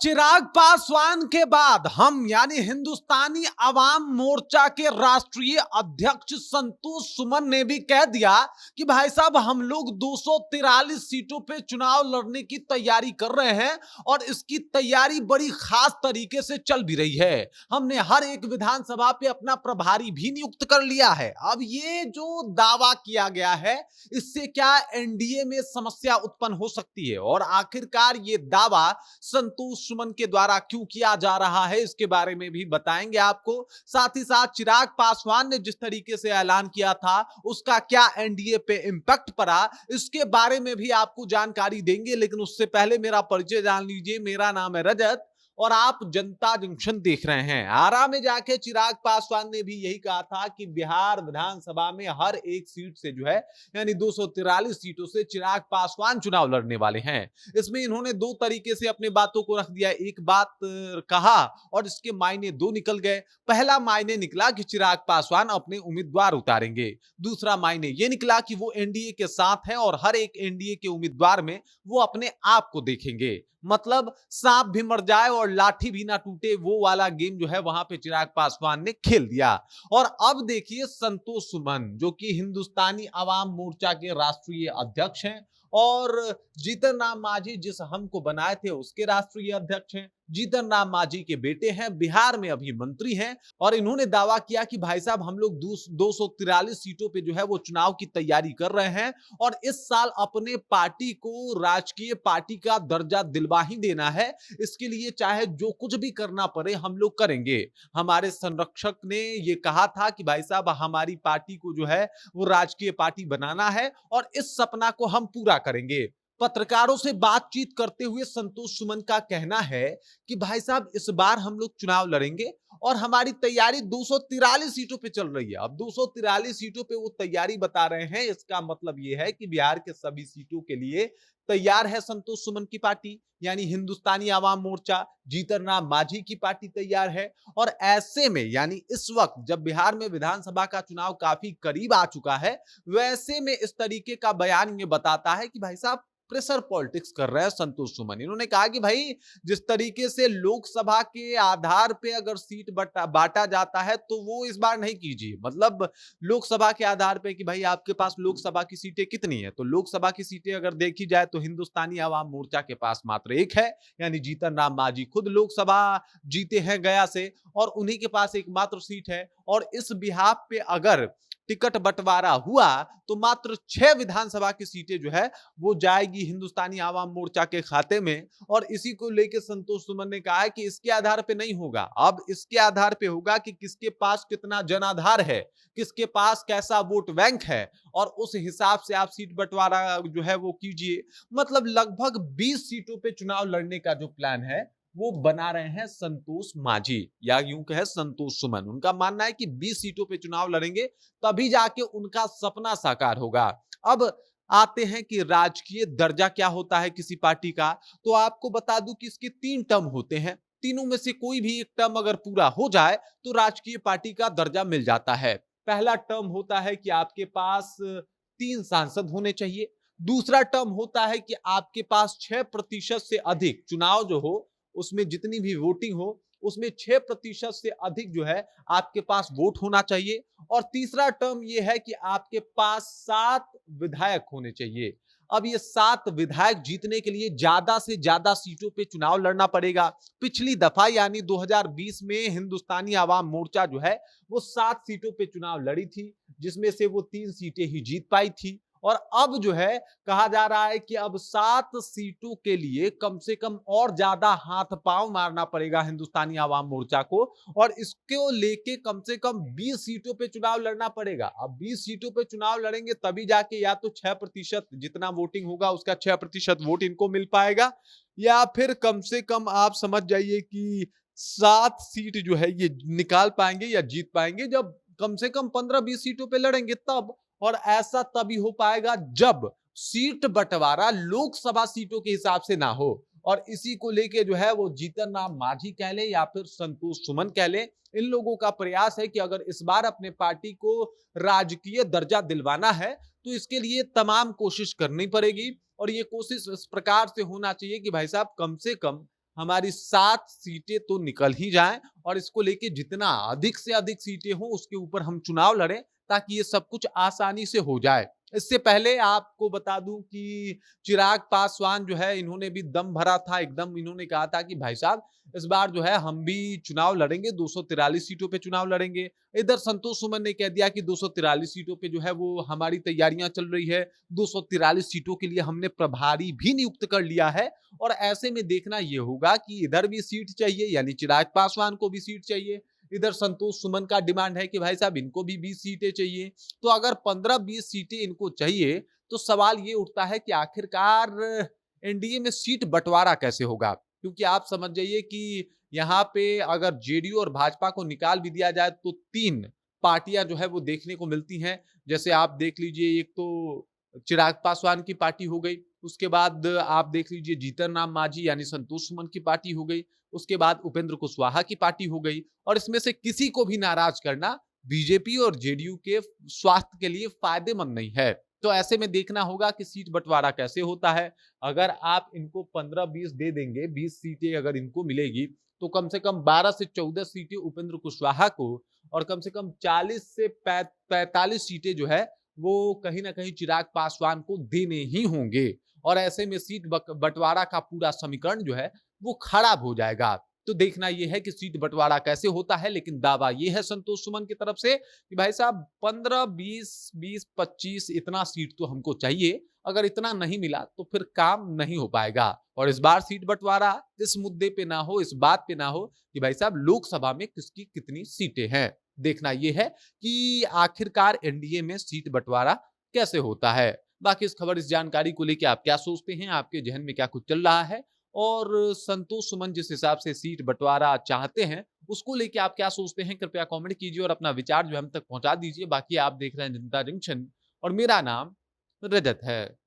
चिराग पासवान के बाद हम यानी हिंदुस्तानी अवाम मोर्चा के राष्ट्रीय अध्यक्ष संतोष सुमन ने भी कह दिया कि भाई साहब हम लोग 243 सीटों पे चुनाव लड़ने की तैयारी कर रहे हैं और इसकी तैयारी बड़ी खास तरीके से चल भी रही है। हमने हर एक विधानसभा पे अपना प्रभारी भी नियुक्त कर लिया है। अब ये जो दावा किया गया है इससे क्या एनडीए में समस्या उत्पन्न हो सकती है और आखिरकार ये दावा संतोष सुमन के द्वारा क्यों किया जा रहा है इसके बारे में भी बताएंगे आपको। साथ ही साथ चिराग पासवान ने जिस तरीके से ऐलान किया था उसका क्या एनडीए पे इंपैक्ट पड़ा इसके बारे में भी आपको जानकारी देंगे। लेकिन उससे पहले मेरा परिचय जान लीजिए। मेरा नाम है रजत और आप जनता जंक्शन देख रहे हैं। आरा में जाके चिराग पासवान ने भी यही कहा था कि बिहार विधानसभा में हर एक सीट से जो है यानी 243 सीटों से चिराग पासवान चुनाव लड़ने वाले हैं। इसमें इन्होंने दो तरीके से अपने बातों को रख दिया। एक बात कहा और इसके मायने दो निकल गए। पहला मायने निकला कि चिराग पासवान अपने उम्मीदवार उतारेंगे। दूसरा मायने ये निकला कि वो एनडीए के साथ हैं और हर एक एनडीए के उम्मीदवार में वो अपने आप को देखेंगे। मतलब सांप भी मर जाए और लाठी भी ना टूटे वो वाला गेम जो है वहां पे चिराग पासवान ने खेल दिया। और अब देखिए संतोष सुमन जो कि हिंदुस्तानी अवाम मोर्चा के राष्ट्रीय अध्यक्ष हैं और जीतन राम मांझी जिस हम को बनाए थे उसके राष्ट्रीय अध्यक्ष हैं। जीतन राम मांझी के बेटे हैं, बिहार में अभी मंत्री हैं और इन्होंने दावा किया कि भाई साहब हम लोग 243 सीटों पे जो है वो चुनाव की तैयारी कर रहे हैं और इस साल अपने पार्टी को राजकीय पार्टी का दर्जा दिलवा ही देना है। इसके लिए चाहे जो कुछ भी करना पड़े हम लोग करेंगे। हमारे संरक्षक ने ये कहा था कि भाई साहब हमारी पार्टी को जो है वो राजकीय पार्टी बनाना है और इस सपना को हम पूरा करेंगे। पत्रकारों से बातचीत करते हुए संतोष सुमन का कहना है कि भाई साहब इस बार हम लोग चुनाव लड़ेंगे और हमारी तैयारी 243 सीटों पे चल रही है। अब 243 सीटों पे वो तैयारी बता रहे हैं, इसका मतलब ये है कि बिहार के सभी सीटों के लिए तैयार है संतोष सुमन की पार्टी यानी हिंदुस्तानी अवाम मोर्चा। जीतन राम मांझी की पार्टी तैयार है और ऐसे में यानी इस वक्त जब बिहार में विधानसभा का चुनाव काफी करीब आ चुका है वैसे में इस तरीके का बयान ये बताता है कि भाई साहब प्रेशर पॉलिटिक्स कर रहे हैं संतोष सुमन। इन्होंने कहा कि भाई जिस तरीके से लोकसभा के आधार पे अगर सीट बांटा जाता है तो वो इस बार नहीं कीजिए। मतलब लोकसभा के आधार पे कि भाई आपके पास लोकसभा की सीटें कितनी है, तो लोकसभा की सीटें अगर देखी जाए तो हिंदुस्तानी अवाम मोर्चा के पास मात्र एक है यानी जीतन राम मांझी खुद लोकसभा जीते हैं गया से और उन्हीं के पास एकमात्र सीट है। और इस बिहाफ पे अगर टिकट बंटवारा हुआ तो मात्र 6 विधानसभा की सीटें जो है वो जाएगी हिंदुस्तानी आवाम मोर्चा के खाते में। और इसी को लेकर संतोष सुमन ने कहा है कि इसके आधार पे नहीं होगा, अब इसके आधार पे होगा कि किसके पास कितना जनाधार है, किसके पास कैसा वोट बैंक है और उस हिसाब से आप सीट बंटवारा जो है वो कीजिए। मतलब लगभग 20 सीटों पे चुनाव लड़ने का जो प्लान है वो बना रहे हैं संतोष मांझी या यूं कहे संतोष सुमन। उनका मानना है कि 20 सीटों पे चुनाव लड़ेंगे तभी जाके उनका सपना साकार होगा। अब आते हैं कि राजकीय दर्जा क्या होता है किसी पार्टी का। तो आपको बता दूं कि इसके 3 टर्म होते हैं। तीनों में से कोई भी एक टर्म अगर पूरा हो जाए तो राजकीय पार्टी का दर्जा मिल जाता है। पहला टर्म होता है कि आपके पास 3 सांसद होने चाहिए। दूसरा टर्म होता है कि आपके पास 6% से अधिक चुनाव जो हो उसमें जितनी भी वोटिंग हो उसमें 6% से अधिक जो है आपके पास वोट होना चाहिए। और तीसरा टर्म यह है कि आपके पास 7 विधायक होने चाहिए। अब ये 7 विधायक जीतने के लिए ज्यादा से ज्यादा सीटों पे चुनाव लड़ना पड़ेगा। पिछली दफा यानी 2020 में हिंदुस्तानी आवाम मोर्चा जो है वो 7 सीटों पे चुनाव लड़ी थी जिसमें से वो 3 सीटें ही जीत पाई थी। और अब जो है कहा जा रहा है कि अब 7 सीटों के लिए कम से कम और ज्यादा हाथ पांव मारना पड़ेगा हिंदुस्तानी आवाम मोर्चा को और इसको लेके कम से कम 20 सीटों पे चुनाव लड़ना पड़ेगा। अब 20 सीटों पे चुनाव लड़ेंगे तभी जाके या तो 6% जितना वोटिंग होगा उसका 6% वोट इनको मिल पाएगा या फिर कम से कम आप समझ जाइए कि 7 सीट जो है ये निकाल पाएंगे या जीत पाएंगे जब कम से कम 15-20 सीटों पे लड़ेंगे तब। और ऐसा तभी हो पाएगा जब सीट बंटवारा लोकसभा सीटों के हिसाब से ना हो। और इसी को लेके जो है वो जीतन राम मांझी कह ले या फिर संतोष सुमन कह ले, इन लोगों का प्रयास है कि अगर इस बार अपने पार्टी को राजकीय दर्जा दिलवाना है तो इसके लिए तमाम कोशिश करनी पड़ेगी। और ये कोशिश इस प्रकार से होना चाहिए कि भाई साहब कम से कम हमारी 7 सीटें तो निकल ही जाएं और इसको लेके जितना अधिक से अधिक सीटें हो उसके ऊपर हम चुनाव लड़ें ताकि ये सब कुछ आसानी से हो जाए। इससे पहले आपको बता दूं कि चिराग पासवान जो है इन्होंने भी दम भरा था, एकदम इन्होंने कहा था कि भाई साहब इस बार जो है हम भी चुनाव लड़ेंगे, 243 सीटों पे चुनाव लड़ेंगे। इधर संतोष सुमन ने कह दिया कि 243 सीटों पे जो है वो हमारी तैयारियां चल रही है, 243 सीटों के लिए हमने प्रभारी भी नियुक्त कर लिया है। और ऐसे में देखना ये होगा कि इधर भी सीट चाहिए, यानी चिराग पासवान को भी सीट चाहिए, इधर संतोष सुमन का डिमांड है कि भाई साहब इनको भी 20 सीटें चाहिए। तो अगर 15-20 सीटें इनको चाहिए तो सवाल ये उठता है कि आखिरकार एनडीए में सीट बंटवारा कैसे होगा, क्योंकि आप समझ जाइए कि यहाँ पे अगर जेडीयू और भाजपा को निकाल भी दिया जाए तो 3 पार्टियां जो है वो देखने को मिलती हैं। जैसे आप देख लीजिए, एक तो चिराग पासवान की पार्टी हो गई, उसके बाद आप देख लीजिए जीतन राम मांझी यानी संतोष सुमन की पार्टी हो गई, उसके बाद उपेंद्र कुशवाहा की पार्टी हो गई। और इसमें से किसी को भी नाराज करना बीजेपी और जेडीयू के स्वास्थ्य के लिए फायदेमंद नहीं है। तो ऐसे में देखना होगा कि सीट बंटवारा कैसे होता है। अगर आप इनको 15-20 दे देंगे, 20 सीटें अगर इनको मिलेगी तो कम से कम 12 से 14 सीटें उपेंद्र कुशवाहा को और कम से कम 40 से 45 सीटें जो है वो कहीं ना कहीं चिराग पासवान को देने ही होंगे। और ऐसे में सीट बंटवारा का पूरा समीकरण जो है वो खराब हो जाएगा। तो देखना यह है कि सीट बंटवारा कैसे होता है, लेकिन दावा यह है संतोष सुमन की तरफ से कि भाई साहब 15, 20, 20, 25 इतना सीट तो हमको चाहिए। अगर इतना नहीं मिला तो फिर काम नहीं हो पाएगा। और इस बार सीट बंटवारा इस मुद्दे पे ना हो, इस बात पे ना हो कि भाई साहब लोकसभा में किसकी कितनी सीटें हैं। देखना यह है कि आखिरकार एनडीए में सीट बंटवारा कैसे होता है। बाकी इस खबर, इस जानकारी को लेकर आप क्या सोचते हैं, आपके जहन में क्या कुछ चल रहा है, और संतोष सुमन जिस हिसाब से सीट बंटवारा चाहते हैं उसको लेके आप क्या सोचते हैं, कृपया कमेंट कीजिए और अपना विचार जो हम तक पहुंचा दीजिए। बाकी आप देख रहे हैं जनता जंक्शन और मेरा नाम रजत है।